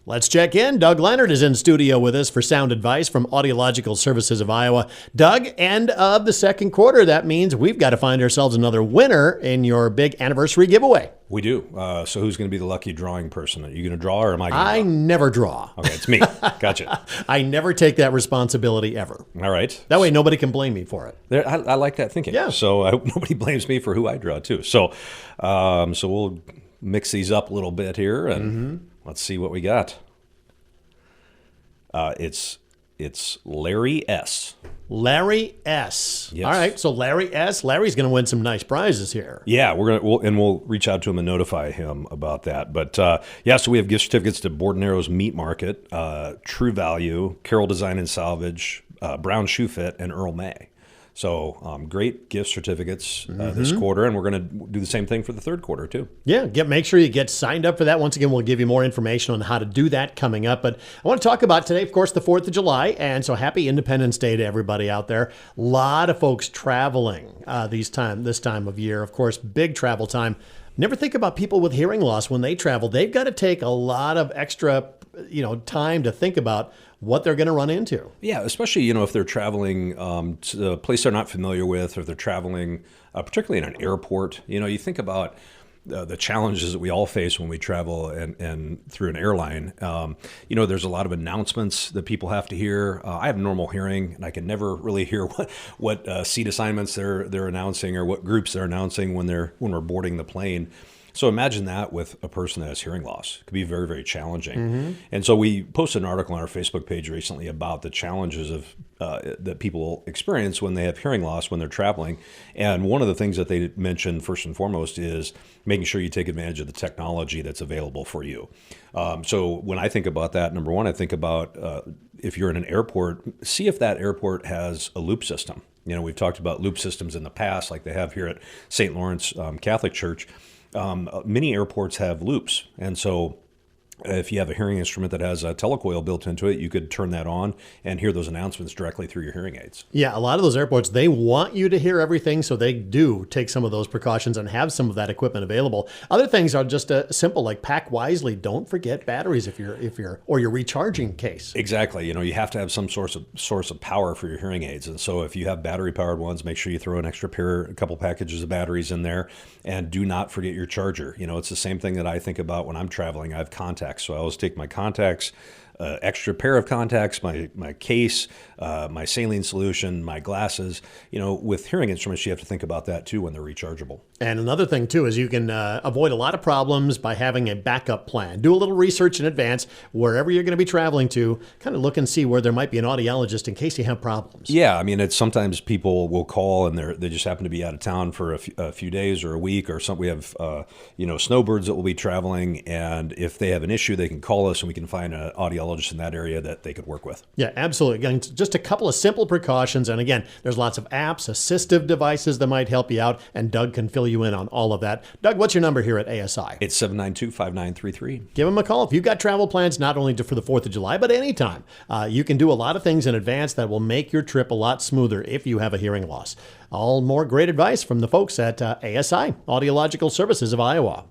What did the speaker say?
Let's check in. Doug Leonard is in studio with us for sound advice from Audiological Services of Iowa. Doug, end of the second quarter. That means we've got to find ourselves another winner in your big anniversary giveaway. We do. So who's going to be the lucky drawing person? Are you going to draw or am I going to draw? I never draw. Okay, it's me. Gotcha. I never take that responsibility ever. All right. That way nobody can blame me for it. I like that thinking. Yeah. So I hope nobody blames me for who I draw too. So we'll mix these up a little bit here and let's see what we got. It's Larry S. Larry S. Yes. All right, so Larry S. Larry's going to win some nice prizes here. Yeah, we'll reach out to him and notify him about that. But so we have gift certificates to Bordenero's Meat Market, True Value, Carroll Design and Salvage, Brown Shoe Fit, and Earl May. So great gift certificates this quarter, and we're going to do the same thing for the third quarter too. Yeah, make sure you get signed up for that. Once again, we'll give you more information on how to do that coming up. But I want to talk about today, of course, the 4th of July, and so happy Independence Day to everybody out there. A lot of folks traveling this time of year. Of course, big travel time. Never think about people with hearing loss when they travel. They've got to take a lot of extra time to think about what they're going to run into. Yeah, especially, if they're traveling to a place they're not familiar with, or if they're traveling, particularly in an airport. You think about the challenges that we all face when we travel and through an airline. There's a lot of announcements that people have to hear. I have normal hearing, and I can never really hear what seat assignments they're announcing or what groups they're announcing when we're boarding the plane. So imagine that with a person that has hearing loss. It could be very, very challenging. And so we posted an article on our Facebook page recently about the challenges of that people experience when they have hearing loss when they're traveling. And one of the things that they mentioned first and foremost is making sure you take advantage of the technology that's available for you. So when I think about that, number one, I think about if you're in an airport, see if that airport has a loop system. We've talked about loop systems in the past, like they have here at St. Lawrence Catholic Church. Many airports have loops, and so if you have a hearing instrument that has a telecoil built into it, you could turn that on and hear those announcements directly through your hearing aids. Yeah, a lot of those airports, they want you to hear everything, so they do take some of those precautions and have some of that equipment available. Other things are just simple, like pack wisely. Don't forget batteries if you're or your recharging case. Exactly. You have to have some source of power for your hearing aids, and so if you have battery-powered ones, make sure you throw a couple packages of batteries in there, and do not forget your charger. It's the same thing that I think about when I'm traveling. I have contacts. So I always take my contacts, extra pair of contacts, my case, my saline solution, my glasses. With hearing instruments, you have to think about that too when they're rechargeable. And another thing too is you can avoid a lot of problems by having a backup plan. Do a little research in advance wherever you're going to be traveling to. Kind of look and see where there might be an audiologist in case you have problems. Yeah, it's sometimes people will call and they just happen to be out of town for a few days or a week or something. We have snowbirds that will be traveling, and if they have an issue, they can call us and we can find an audiologist in that area that they could work with. Yeah, absolutely. Again, just a couple of simple precautions. And again, there's lots of apps, assistive devices that might help you out, and Doug can fill you in on all of that. Doug, what's your number here at ASI? It's 792-5933. Give him a call. If you've got travel plans, not only for the 4th of July, but anytime, you can do a lot of things in advance that will make your trip a lot smoother if you have a hearing loss. All more great advice from the folks at ASI, Audiological Services of Iowa.